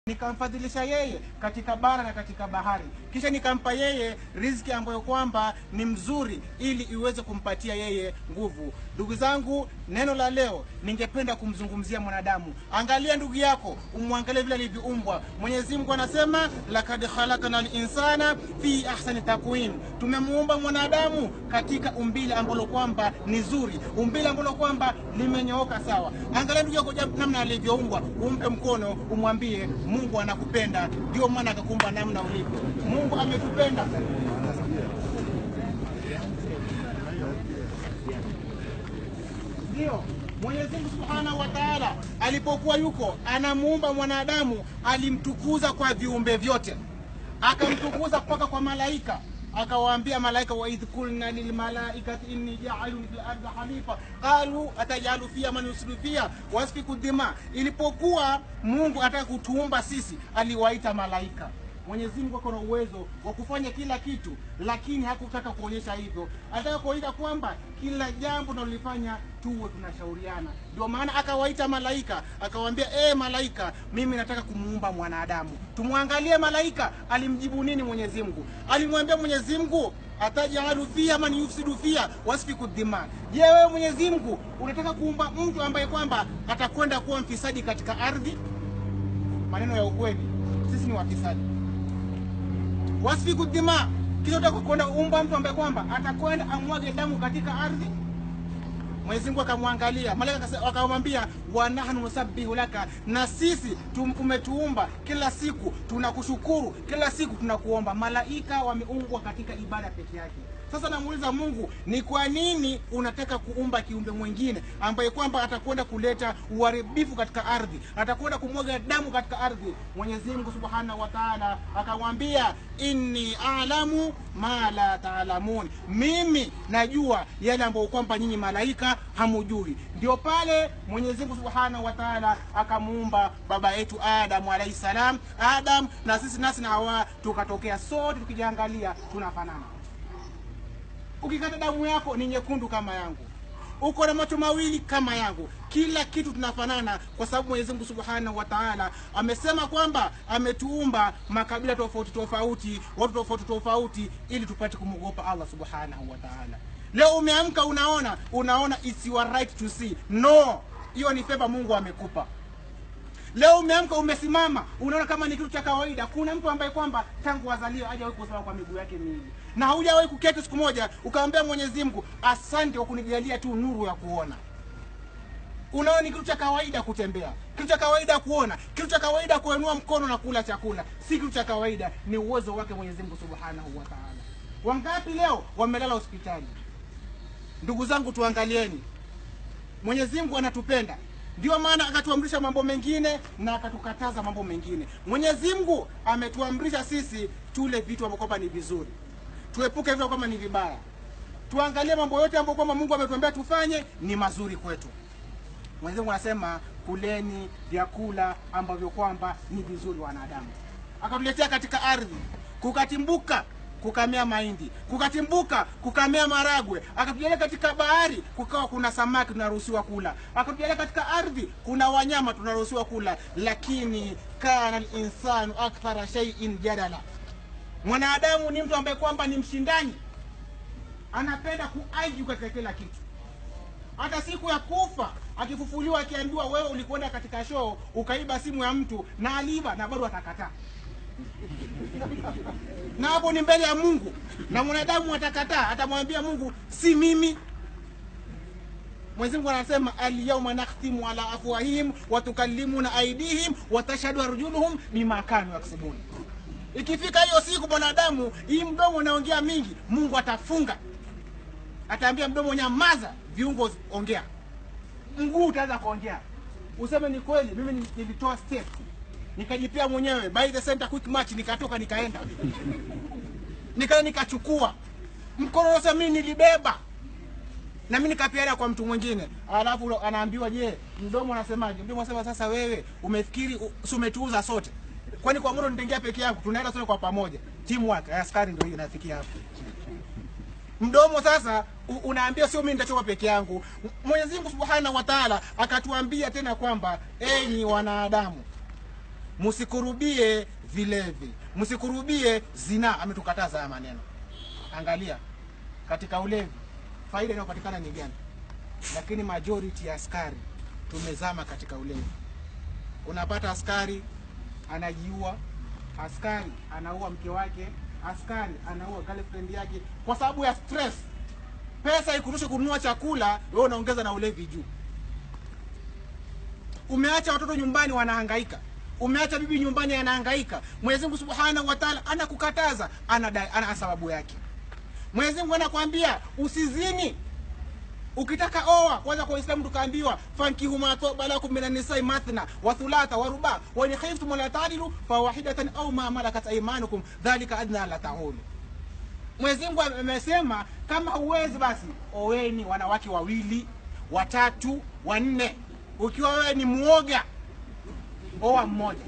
nikamfadhilisha yeye katika bara na katika bahari, kisha nikampa yeye riziki ambayo kwamba ni mzuri ili iweze kumpatia yeye nguvu. Ndugu zangu, neno la leo ningependa kumzungumzia mwanadamu. Angalia ndugu yako, umwangalie vile alivyoumbwa. Mwenyezi Mungu anasema lakad khalaqnal insana fi ahsani taqwim, tumemuumba mwanadamu katika umbile ambalo kwamba ni zuri, umbile ambalo kwamba limenyooka sawa. Angalia ndugu yako namna alivyoumbwa, umpe mkono, umwambie Mungu anakupenda, ndio maana akakumba namna ulivyo. Mungu ametupenda. Ndio Mwenyezi Mungu Subhanahu wa Ta'ala alipokuwa yuko anamuumba mwanadamu, alimtukuza kwa viumbe vyote, akamtukuza mpaka kwa malaika. Akawaambia malaika, wa idh qulna lil malaikati inni ja'alun fil ardi khalifa qalu atajalu fiha man yusrifu fiha wasfiku dima. Ilipokuwa Mungu ataka kutuumba sisi, aliwaita malaika. Mwenyezi Mungu ako na uwezo wa kufanya kila kitu, lakini hakutaka kuonyesha hivyo. Anataka kuonyesha kwamba kila jambo tunalofanya tuwe tunashauriana. Ndio maana akawaita malaika, akawaambia malaika, mimi nataka kumuumba mwanadamu. Tumwangalie malaika alimjibu nini Mwenyezi Mungu. Alimwambia Mwenyezi Mungu, atajalu fiha man yufsidu fiha wasfiku dima. Je, wewe Mwenyezi Mungu unataka kuumba mtu ambaye kwamba atakwenda kuwa mfisadi katika ardhi? Maneno ya ukweli, sisi ni wafisadi. Wasfiku dima, kisha utaka kwenda umba mtu ambaye kwamba atakwenda amwage damu katika ardhi? Mwenyezi Mungu akamwangalia malaika, akamwambia wa nahnu nusabbihu laka, na sisi umetuumba kila siku tunakushukuru, kila siku tunakuomba. Malaika wameumbwa katika ibada peke yake. Sasa namuuliza Mungu, ni kwa nini unataka kuumba kiumbe mwingine ambaye kwamba atakwenda kuleta uharibifu katika ardhi, atakwenda kumwaga damu katika ardhi? Mwenyezi Mungu Subhanahu wa Ta'ala akamwambia, inni a'lamu ma la ta'lamun, mimi najua yale ambayo kwamba nyinyi malaika hamujui. Ndio pale Mwenyezi Mungu Subhanahu wa Ta'ala akamuumba baba yetu Adam alayhi salam. Adam na sisi nasi na Hawa tukatokea, sote tukijiangalia tunafanana. Ukikata damu yako ni nyekundu kama yangu, uko na macho mawili kama yangu, kila kitu tunafanana, kwa sababu Mwenyezi Mungu Subhanahu wa Ta'ala amesema kwamba ametuumba makabila tofauti tofauti, watu tofauti tofauti, ili tupate kumwogopa Allah Subhanahu wa Ta'ala. Leo umeamka unaona it's your right to see. No, hiyo ni favor Mungu amekupa. Leo umeamka umesimama, unaona kama ni kitu cha kawaida. Kuna mtu ambaye kwamba tangu azaliwa hajawahi kusimama kwa miguu yake miwili, na hujawahi kuketi siku moja ukamwambia Mwenyezi Mungu, asante kwa kunijalia tu nuru ya kuona. Unaona ni kitu cha kawaida kutembea, kitu cha kawaida kuona, kitu cha kawaida kuinua mkono na kula chakula. Si kitu cha kawaida, ni uwezo wake Mwenyezi Mungu Subhanahu wa Ta'ala. Wangapi leo wamelala hospitali? Ndugu zangu, tuangalieni, Mwenyezi Mungu anatupenda. Ndio maana akatuamrisha mambo mengine na akatukataza mambo mengine. Mwenyezi Mungu ametuamrisha sisi tule vitu ambavyo kwamba ni vizuri, tuepuke vitu kwamba ni vibaya. Tuangalie mambo yote ambayo kwamba Mungu ametuambia tufanye ni mazuri kwetu. Mwenyezi Mungu anasema kuleni vyakula ambavyo kwamba ni vizuri wanadamu. Akatuletea katika ardhi, kukatimbuka kukamea mahindi, kukatimbuka kukamea maragwe. Akatujalia katika bahari kukawa kuna samaki tunaruhusiwa kula. Akatujalia katika ardhi kuna wanyama tunaruhusiwa kula. Lakini kana al-insanu akthara shay'in jadala, mwanadamu ni mtu ambaye kwamba ni mshindani, anapenda kuargue katika kila kitu. Hata siku ya kufa akifufuliwa, akiambiwa wewe ulikwenda katika show ukaiba simu ya mtu na aliba, na bado atakataa. Na hapo ni mbele ya Mungu, na mwanadamu atakataa, atamwambia Mungu si mimi. Mwenyezi Mungu anasema al-yawma nakhtimu ala afwahihim wa tukallimuna aydihim wa tashhadu arjuluhum bima kanu yaksubun. Ikifika hiyo siku mwanadamu, hii mdomo unaongea mingi, Mungu atafunga, ataambia mdomo nyamaza, viungo ongea. Mguu utaanza kuongea, useme ni kweli mimi nilitoa step, nikajipia mwenyewe by the center quick match, nikatoka nikaenda nikachukua mkono wote, mimi nilibeba na mimi nikapiana kwa mtu mwingine. Alafu anaambiwa, je, mdomo anasemaje? Mdomo anasema, sasa wewe umefikiri umetuuza sote? Kwani kwa mbona nitengea peke yangu? Tunaenda sote kwa pamoja, teamwork. Askari ndio hiyo inafikia hapo. Mdomo sasa unaambia sio mimi nitachoka peke yangu. Mwenyezi Mungu Subhanahu wa Ta'ala akatuambia tena kwamba enyi wanadamu, msikurubie vilevi, msikurubie zina. Ametukataza haya maneno. Angalia katika ulevi faida inayopatikana ni gani? Lakini majority ya askari tumezama katika ulevi. Unapata askari anajiua, askari anaua mke wake, askari anaua girlfriend yake kwa sababu ya stress. Pesa ikurushe kununua chakula, wewe unaongeza na ulevi juu. Umeacha watoto nyumbani wanahangaika, umeacha bibi nyumbani anahangaika. Mwenyezi Mungu Subhanahu wa Ta'ala anakukataza, ana sababu yake. Mwenyezi Mungu anakuambia usizini. Ukitaka oa, kwanza kwa Uislamu tukaambiwa fankihu ma taba lakum minan nisa'i mathna wa thulatha wa ruba wa in khiftum la ta'dilu fa wahidatan aw ma malakat aymanukum dhalika adna la ta'ulu. Mwenyezi Mungu amesema kama huwezi basi oweni wanawake 2, 3, 4. Ukiwa wewe ni muoga, oa mmoja.